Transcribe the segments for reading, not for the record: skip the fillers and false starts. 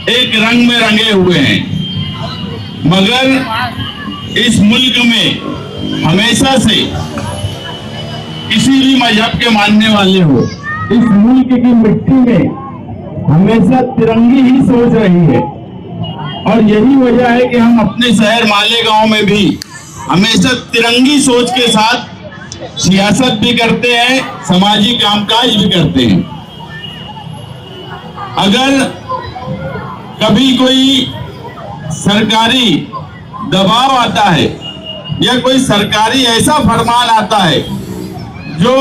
एक रंग में रंगे हुए हैं, मगर इस मुल्क में हमेशा से किसी भी मजहब के मानने वाले हो, इस मुल्क की मिट्टी में हमेशा तिरंगी ही सोच रही है। और यही वजह है कि हम अपने शहर मालेगांव में भी हमेशा तिरंगी सोच के साथ सियासत भी करते हैं, सामाजिक कामकाज भी करते हैं। अगर कभी कोई सरकारी दबाव आता है या कोई सरकारी ऐसा फरमान आता है जो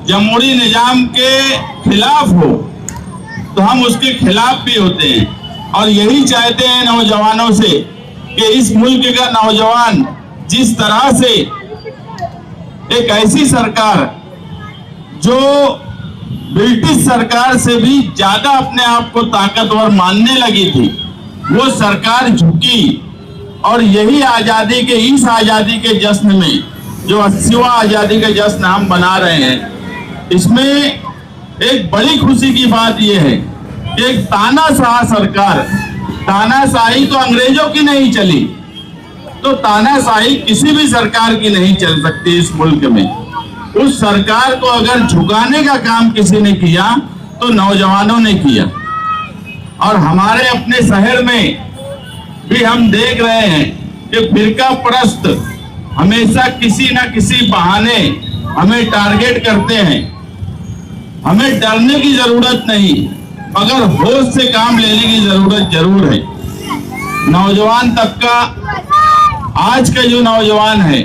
जमहूरी निजाम के खिलाफ हो, तो हम उसके खिलाफ भी होते हैं। और यही चाहते हैं नौजवानों से कि इस मुल्क का नौजवान जिस तरह से एक ऐसी सरकार जो ब्रिटिश सरकार से भी ज्यादा अपने आप को ताकतवर मानने लगी थी, वो सरकार झुकी। और यही आजादी के, इस आजादी के जश्न में जो 80वां आजादी का जश्न हम बना रहे हैं, इसमें एक बड़ी खुशी की बात यह है कि एक तानाशाह सरकार, तानाशाही तो अंग्रेजों की नहीं चली, तो तानाशाही किसी भी सरकार की नहीं चल सकती इस मुल्क में। उस सरकार को अगर झुकाने का काम किसी ने किया तो नौजवानों ने किया। और हमारे अपने शहर में भी हम देख रहे हैं कि फिरका परस्त हमेशा किसी न किसी बहाने हमें टारगेट करते हैं। हमें डरने की जरूरत नहीं, मगर होश से काम लेने की जरूरत जरूर है। नौजवान तबका, आज का जो नौजवान है,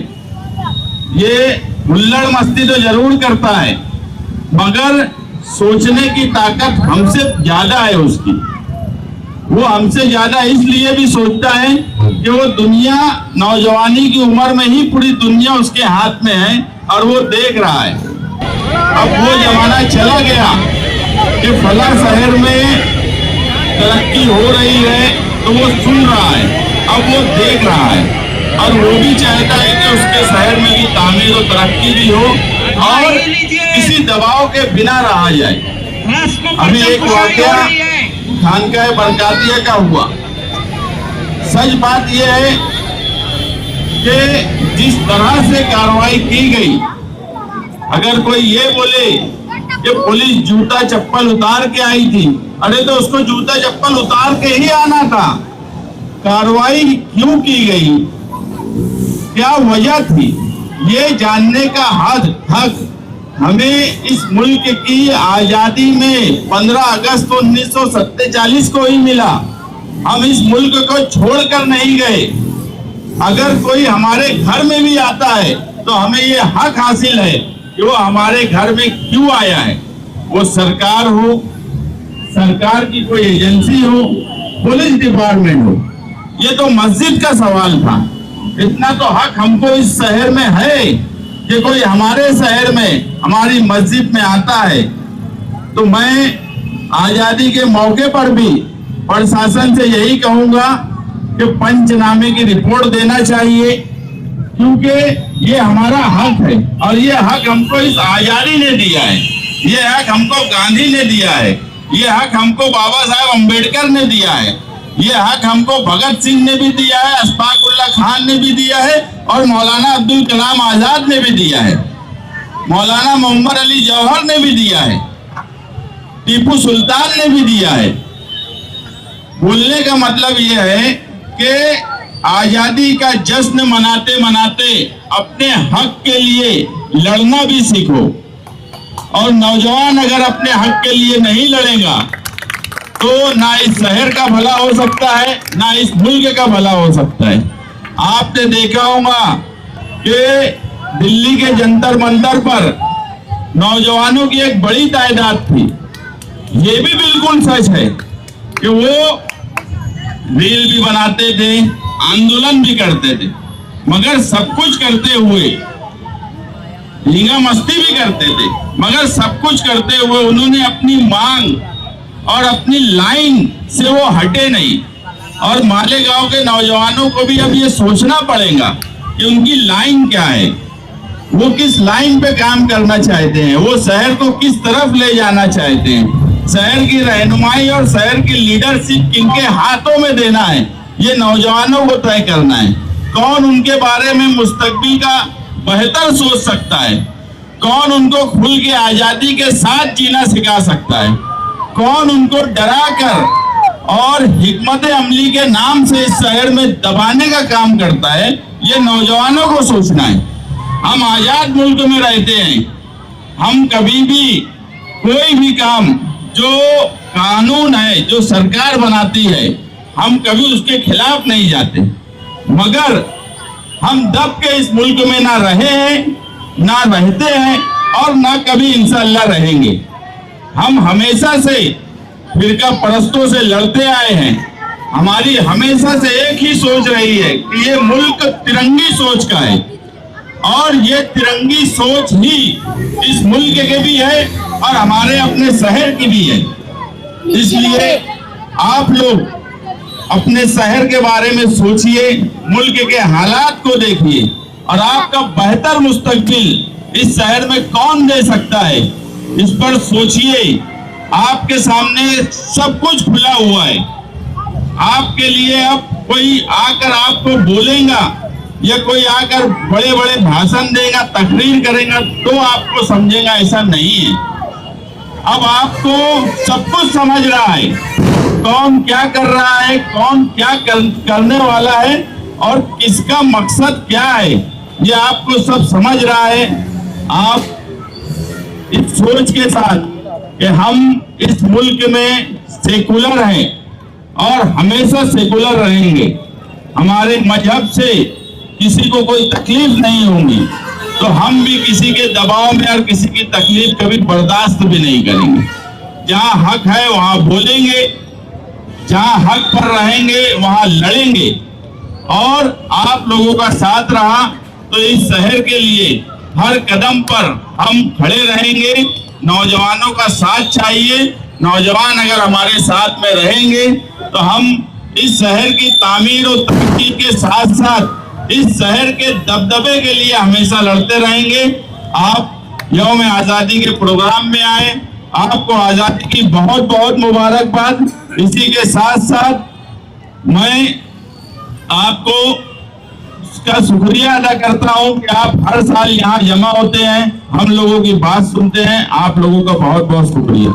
ये हुल्लड़ मस्ती तो जरूर करता है, मगर सोचने की ताकत हमसे ज्यादा है उसकी। वो हमसे ज्यादा इसलिए भी सोचता है कि वो दुनिया नौजवानी की उम्र में ही पूरी दुनिया उसके हाथ में है और वो देख रहा है। अब वो जमाना चला गया कि फला शहर में तरक्की हो रही है तो वो सुन रहा है, अब वो देख रहा है और वो भी चाहता है कि उसके शहर में भी तामीर और तरक्की भी हो और किसी दबाव के बिना रहा जाए। अभी एक वाकया खानकाह बरकातिया का हुआ। सच बात यह है कि जिस तरह से कार्रवाई की गई, अगर कोई ये बोले कि पुलिस जूता चप्पल उतार के आई थी, अरे तो उसको जूता चप्पल उतार के ही आना था। कार्रवाई क्यों की गई, क्या वजह थी, ये जानने का हक हमें इस मुल्क की आजादी में 15 अगस्त 1947 को ही मिला। हम इस मुल्क को छोड़कर नहीं गए। अगर कोई हमारे घर में भी आता है तो हमें ये हक हासिल है कि वो हमारे घर में क्यों आया है। वो सरकार हो, सरकार की कोई एजेंसी हो, पुलिस डिपार्टमेंट हो, ये तो मस्जिद का सवाल था। इतना तो हक हमको इस शहर में है कि कोई हमारे शहर में, हमारी मस्जिद में आता है तो मैं आजादी के मौके पर भी प्रशासन से यही कहूंगा कि पंचनामे की रिपोर्ट देना चाहिए, क्योंकि ये हमारा हक है और ये हक हमको इस आजादी ने दिया है, ये हक हमको गांधी ने दिया है, ये हक हमको बाबा साहब अम्बेडकर ने दिया है, ये हक हमको भगत सिंह ने भी दिया है, अशफाक उल्लाह खान ने भी दिया है और मौलाना अब्दुल कलाम आजाद ने भी दिया है, मौलाना मोहम्मद अली जौहर ने भी दिया है, टीपू सुल्तान ने भी दिया है। बोलने का मतलब यह है कि आजादी का जश्न मनाते मनाते अपने हक के लिए लड़ना भी सीखो। और नौजवान अगर अपने हक के लिए नहीं लड़ेगा तो ना इस शहर का भला हो सकता है, ना इस मुल्क का भला हो सकता है। आपने देखा होगा कि दिल्ली के जंतर मंतर पर नौजवानों की एक बड़ी तादाद थी। ये भी बिल्कुल सच है कि वो रील भी बनाते थे, आंदोलन भी करते थे, मगर सब कुछ करते हुए, लीगा मस्ती भी करते थे, मगर सब कुछ करते हुए उन्होंने अपनी मांग और अपनी लाइन से वो हटे नहीं। और मालेगांव के नौजवानों को भी अब ये सोचना पड़ेगा कि उनकी लाइन क्या है, वो किस लाइन पे काम करना चाहते हैं, वो शहर को किस तरफ ले जाना चाहते हैं। शहर की रहनुमाई और शहर की लीडरशिप किनके हाथों में देना है, ये नौजवानों को तय करना है। कौन उनके बारे में मुस्तकबिल का बेहतर सोच सकता है, कौन उनको खुल के आजादी के साथ जीना सिखा सकता है, कौन उनको डरा कर और हिकमत अमली के नाम से इस शहर में दबाने का काम करता है, ये नौजवानों को सोचना है। हम आजाद मुल्क में रहते हैं, हम कभी भी कोई भी काम जो कानून है, जो सरकार बनाती है, हम कभी उसके खिलाफ नहीं जाते, मगर हम दब के इस मुल्क में ना रहे हैं, ना रहते हैं और ना कभी इंशाअल्लाह रहेंगे। हम हमेशा से फिरका परस्तों से लड़ते आए हैं। हमारी हमेशा से एक ही सोच रही है कि ये मुल्क तिरंगी सोच का है और ये तिरंगी सोच ही इस मुल्क के भी है और हमारे अपने शहर की भी है। इसलिए आप लोग अपने शहर के बारे में सोचिए, मुल्क के हालात को देखिए और आपका बेहतर मुस्तकबिल इस शहर में कौन दे सकता है, इस पर सोचिए। आपके सामने सब कुछ खुला हुआ है। आपके लिए अब कोई आकर आपको बोलेगा या कोई आकर बड़े बड़े भाषण देगा, तकरीर करेगा तो आपको समझेगा, ऐसा नहीं है। अब आपको सब कुछ समझ रहा है, कौन क्या कर रहा है, कौन क्या करने वाला है और किसका मकसद क्या है, ये आपको सब समझ रहा है। आप इस सोच के साथ कि हम इस मुल्क में सेकुलर हैं और हमेशा सेकुलर रहेंगे, हमारे मजहब से किसी को कोई तकलीफ नहीं होगी, तो हम भी किसी के दबाव में और किसी की तकलीफ कभी बर्दाश्त भी नहीं करेंगे। जहाँ हक है वहाँ बोलेंगे, जहाँ हक पर रहेंगे वहाँ लड़ेंगे और आप लोगों का साथ रहा तो इस शहर के लिए हर कदम पर हम खड़े रहेंगे। नौजवानों का साथ चाहिए, नौजवान अगर हमारे साथ में रहेंगे तो हम इस शहर की तामीर और तरक्की के साथ साथ इस शहर के दबदबे के लिए हमेशा लड़ते रहेंगे। आप यौम आज़ादी के प्रोग्राम में आए, आपको आज़ादी की बहुत बहुत मुबारकबाद। इसी के साथ साथ मैं आपको का शुक्रिया अदा करता हूं कि आप हर साल यहाँ जमा होते हैं, हम लोगों की बात सुनते हैं। आप लोगों का बहुत बहुत शुक्रिया।